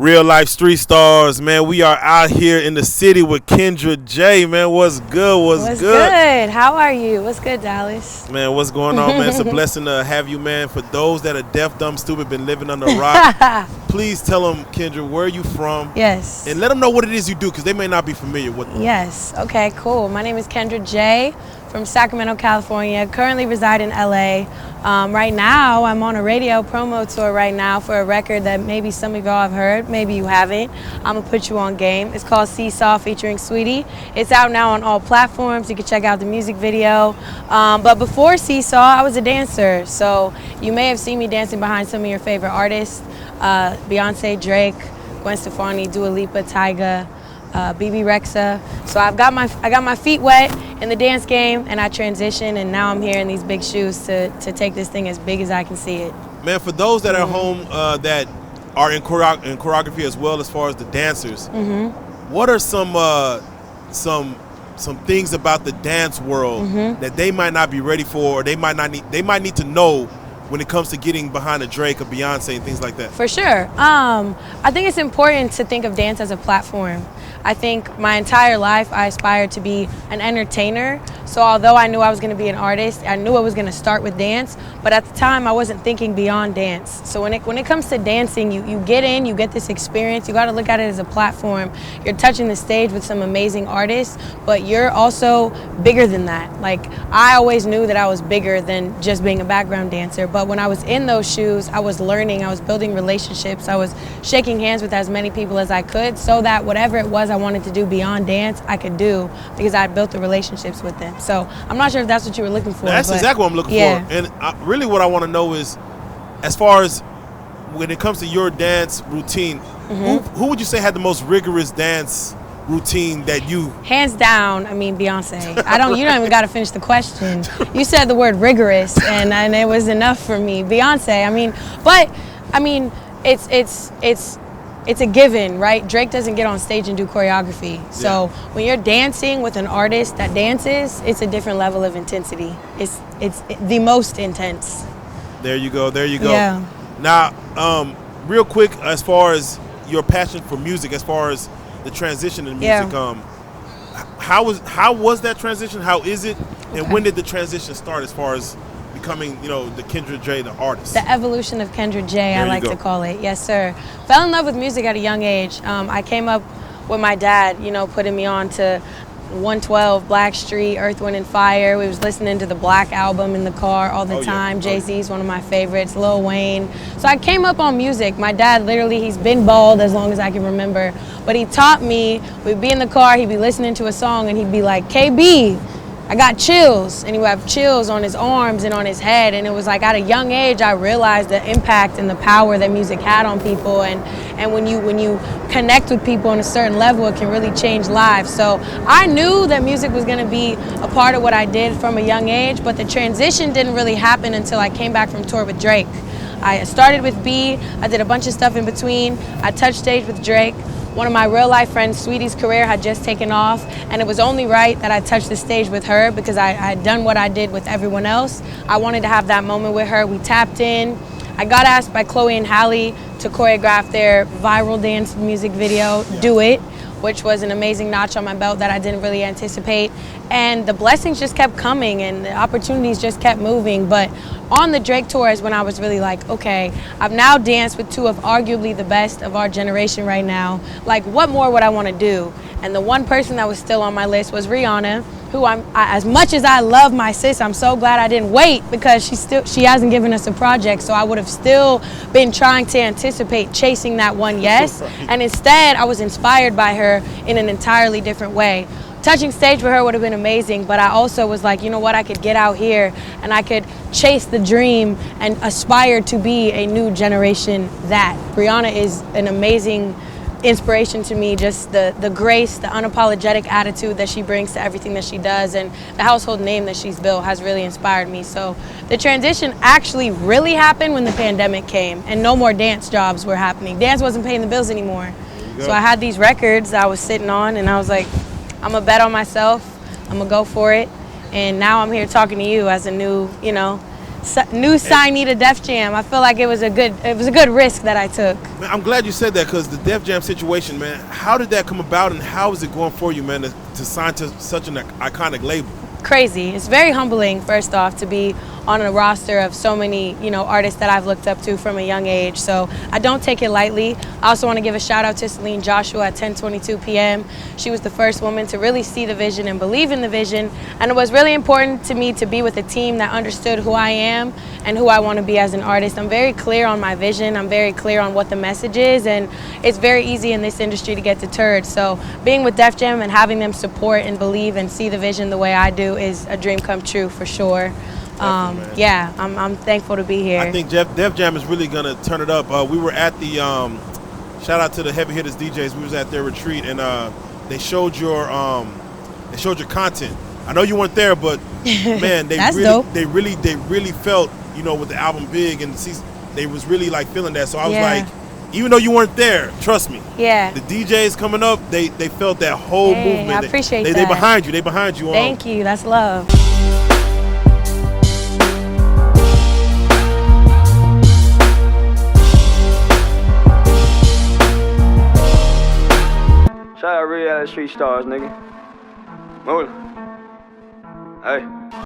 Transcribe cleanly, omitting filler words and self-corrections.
Real life street stars, man. We are out here in the city with Kendra Jae, man. What's good? What's good? How are you? What's good, Dallas? Man, what's going on, man? It's a blessing to have you, man. For those that are deaf, dumb, stupid, been living under a rock, please tell them, Kendra, where are you from? Yes. And let them know what it is you do, because they may not be familiar with them. Yes. Okay, cool. My name is Kendra Jae from Sacramento, California. Currently reside in LA. Right now, I'm on a radio promo tour right now for a record that maybe some of y'all have heard, maybe you haven't. I'm gonna put you on game. It's called Seesaw featuring Sweetie. It's out now on all platforms. You can check out the music video. But before Seesaw, I was a dancer. So you may have seen me dancing behind some of your favorite artists, Beyonce, Drake, Gwen Stefani, Dua Lipa, Tyga, BB Rexa. So I got my feet wet in the dance game, and I transitioned, and now I'm here in these big shoes to take this thing as big as I can see it. Man, for those that are home that are in choreography as well, as far as the dancers, what are some things about the dance world that they might not be ready for, or they might need to know when it comes to getting behind a Drake or Beyonce and things like that? For sure. I think it's important to think of dance as a platform. I think my entire life I aspired to be an entertainer. So although I knew I was going to be an artist, I knew I was going to start with dance. But at the time, I wasn't thinking beyond dance. So when it comes to dancing, you get in, you get this experience. You got to look at it as a platform. You're touching the stage with some amazing artists, but you're also bigger than that. Like, I always knew that I was bigger than just being a background dancer. But when I was in those shoes, I was learning, I was building relationships, I was shaking hands with as many people as I could, so that whatever it was I wanted to do beyond dance, I could do, because I had built the relationships with them. So I'm not sure if that's what you were looking for. That's exactly what I'm looking for. And really what I want to know is, as far as when it comes to your dance routine, who would you say had the most rigorous dance routine that you? Hands down, I mean, Beyonce. You don't even got to finish the question. You said the word rigorous, and it was enough for me. Beyonce, it's a given, right? Drake doesn't get on stage and do choreography. So when you're dancing with an artist that dances, it's a different level of intensity. It's the most intense. There you go. Yeah. Now, real quick, as far as your passion for music, as far as the transition in music, how was that transition? How is it? And when did the transition start, as far as becoming, the Kendra Jae, the artist? The evolution of Kendra Jae, I like to call it. Yes, sir. Fell in love with music at a young age. I came up with my dad, putting me on to 112, Blackstreet, Earth, Wind & Fire. We was listening to the Black album in the car all the time. Jay-Z's one of my favorites, Lil Wayne. So I came up on music. My dad, literally, he's been bald as long as I can remember. But he taught me, we'd be in the car, he'd be listening to a song, and he'd be like, KB, I got chills, and he would have chills on his arms and on his head. And it was like, at a young age, I realized the impact and the power that music had on people. And when you connect with people on a certain level, it can really change lives. So I knew that music was gonna be a part of what I did from a young age, but the transition didn't really happen until I came back from tour with Drake. I started with B, I did a bunch of stuff in between. I touched stage with Drake. One of my real life friends, Sweetie's career had just taken off, and it was only right that I touched the stage with her, because I had done what I did with everyone else. I wanted to have that moment with her. We tapped in. I got asked by Chloe and Halle to choreograph their viral dance music video, Do It, which was an amazing notch on my belt that I didn't really anticipate. And the blessings just kept coming, and the opportunities just kept moving. But on the Drake tour is when I was really like, okay, I've now danced with two of arguably the best of our generation right now. Like, what more would I want to do? And the one person that was still on my list was Rihanna, who as much as I love my sis, I'm so glad I didn't wait, because she hasn't given us a project. So I would have still been trying to anticipate chasing that one yes. And instead, I was inspired by her in an entirely different way. Touching stage with her would have been amazing, but I also was like, you know what, I could get out here and I could chase the dream and aspire to be a new generation that. Rihanna is an amazing inspiration to me, just the grace, the unapologetic attitude that she brings to everything that she does, and the household name that she's built has really inspired me. So the transition actually really happened when the pandemic came and no more dance jobs were happening. Dance wasn't paying the bills anymore. So I had these records I was sitting on, and I was like, I'm gonna bet on myself, I'm gonna go for it. And now I'm here talking to you as a new, new signee to Def Jam. I feel like it was a good risk that I took. Man, I'm glad you said that, because the Def Jam situation, man, how did that come about, and how is it going for you, man, to sign to such an iconic label? Crazy. It's very humbling, first off, to be on a roster of so many, artists that I've looked up to from a young age. So I don't take it lightly. I also want to give a shout out to Celine Joshua at 10:22 p.m. She was the first woman to really see the vision and believe in the vision. And it was really important to me to be with a team that understood who I am and who I want to be as an artist. I'm very clear on my vision. I'm very clear on what the message is. And it's very easy in this industry to get deterred. So being with Def Jam and having them support and believe and see the vision the way I do is a dream come true for sure. Yeah, I'm thankful to be here. I think Def Jam is really gonna turn it up. We were at the shout out to the Heavy Hitters DJs. We was at their retreat, and they showed your content. I know you weren't there, but man, they really felt, with the album Big, and they was really like feeling that. So I was like, even though you weren't there, trust me. Yeah. The DJs coming up, they felt that whole movement. I appreciate that. They behind you. They behind you. Thank you. That's love. Shout out Reallyfe Street Starz, nigga. Move. Hey.